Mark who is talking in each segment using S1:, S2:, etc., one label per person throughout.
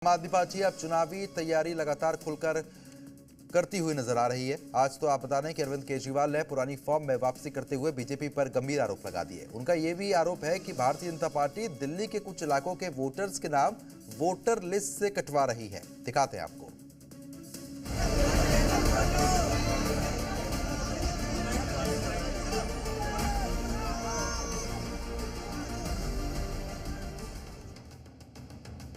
S1: आम आदमी पार्टी अब चुनावी तैयारी लगातार खुलकर करती हुई नजर आ रही है। आज तो आप बता दें कि अरविंद केजरीवाल ने पुरानी फॉर्म में वापसी करते हुए बीजेपी पर गंभीर आरोप लगा दिए। उनका यह भी आरोप है कि भारतीय जनता पार्टी दिल्ली के कुछ इलाकों के वोटर्स के नाम वोटर लिस्ट से कटवा रही है। दिखाते हैं आपको।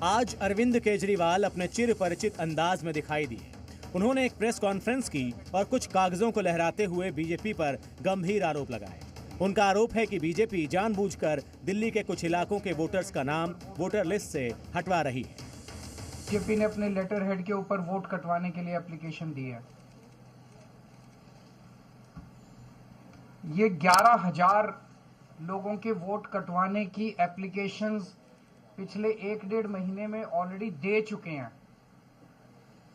S2: आज अरविंद केजरीवाल अपने चिर परिचित अंदाज में दिखाई दिए। उन्होंने एक प्रेस कॉन्फ्रेंस की और कुछ कागजों को लहराते हुए बीजेपी पर गंभीर आरोप लगाए। उनका आरोप है कि बीजेपी जानबूझकर दिल्ली के कुछ इलाकों के वोटर्स का नाम वोटर लिस्ट से हटवा रही है।
S3: बीजेपी ने अपने लेटर हेड के ऊपर वोट कटवाने के लिए एप्लीकेशन दी है। ये 11,000 लोगों के वोट कटवाने की एप्लीकेशंस पिछले 1-1.5 महीने में ऑलरेडी दे चुके हैं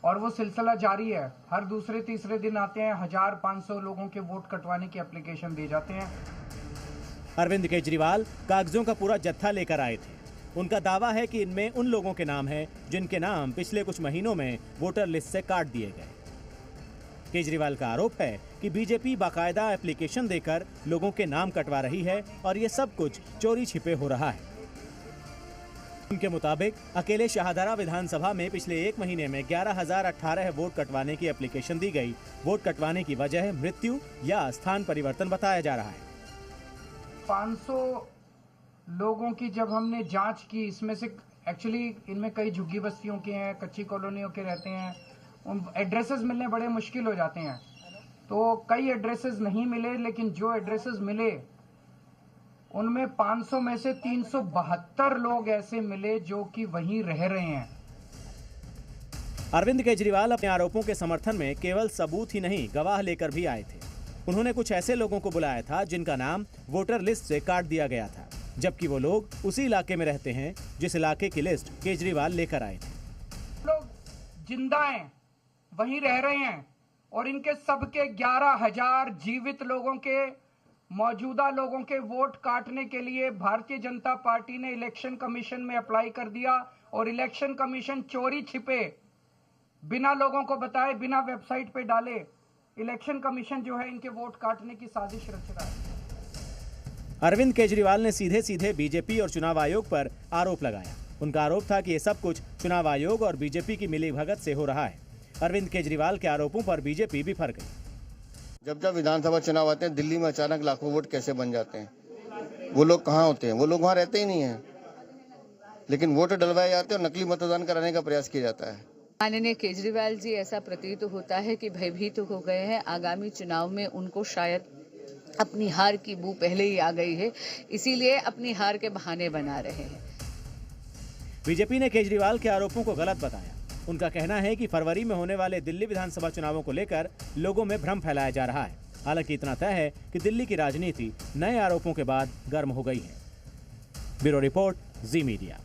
S3: और वो सिलसिला जारी है। हर दूसरे तीसरे दिन आते हैं, 1,500 लोगों के वोट कटवाने की एप्लीकेशन दे जाते हैं।
S2: अरविंद केजरीवाल कागजों का पूरा जत्था लेकर आए थे। उनका दावा है कि इनमें उन लोगों के नाम हैं जिनके नाम पिछले कुछ महीनों में वोटर लिस्ट से काट दिए गए। केजरीवाल का आरोप है कि बीजेपी बाकायदा एप्लीकेशन देकर लोगों के नाम कटवा रही है और ये सब कुछ चोरी छिपे हो रहा है। उनके मुताबिक अकेले शाहदरा विधानसभा में पिछले 1 महीने में 11,018 वोट कटवाने की एप्लीकेशन दी गई। वोट कटवाने की वजह मृत्यु या स्थान परिवर्तन बताया जा रहा है।
S3: 500 लोगों की जब हमने जांच की, इसमें से एक्चुअली इनमें कई झुग्गी बस्तियों के हैं, कच्ची कॉलोनियों के रहते हैं, उन एड्रेसेस मिलने बड़े मुश्किल हो जाते हैं। तो कई एड्रेसेस नहीं मिले, लेकिन जो एड्रेसेस मिले उनमें 500 में से 372 लोग ऐसे मिले जो कि वहीं रह रहे हैं।
S2: अरविंद केजरीवाल अपने आरोपों के समर्थन में केवल सबूत ही नहीं गवाह लेकर भी आए थे। उन्होंने कुछ ऐसे लोगों को बुलाया था जिनका नाम वोटर लिस्ट से काट दिया गया था, जबकि वो लोग उसी इलाके में रहते हैं जिस इलाके की लिस्ट केजरीवाल लेकर आए थे।
S3: लोग जिंदा हैं, वहीं रह रहे हैं और इनके सबके 11,000 जीवित लोगों के, मौजूदा लोगों के वोट काटने के लिए भारतीय जनता पार्टी ने इलेक्शन कमीशन में अप्लाई कर दिया और इलेक्शन कमीशन चोरी छिपे, बिना लोगों को बताए, बिना वेबसाइट पे डाले इलेक्शन कमीशन जो है इनके वोट काटने की साजिश रच रहा है।
S2: अरविंद केजरीवाल ने सीधे सीधे बीजेपी और चुनाव आयोग पर आरोप लगाया। उनका आरोप था कि ये सब कुछ चुनाव आयोग और बीजेपी की मिलीभगत से हो रहा है। अरविंद केजरीवाल के आरोपों पर बीजेपी बिफर गई।
S4: जब विधानसभा चुनाव आते हैं, दिल्ली में अचानक लाखों वोट कैसे बन जाते हैं? वो लोग कहाँ होते हैं? वो लोग वहाँ रहते ही नहीं हैं, लेकिन वोट डलवाए जाते हैं और नकली मतदान कराने का प्रयास किया जाता है।
S5: माननीय केजरीवाल जी, ऐसा प्रतीत होता है कि भयभीत हो गए हैं। आगामी चुनाव में उनको शायद अपनी हार की बू पहले ही आ गई है, इसीलिए अपनी हार के बहाने बना रहे हैं।
S2: बीजेपी ने केजरीवाल के आरोपों को गलत बताया। उनका कहना है कि फरवरी में होने वाले दिल्ली विधानसभा चुनावों को लेकर लोगों में भ्रम फैलाया जा रहा है। हालांकि इतना तय है कि दिल्ली की राजनीति नए आरोपों के बाद गर्म हो गई है। ब्यूरो रिपोर्ट, जी मीडिया।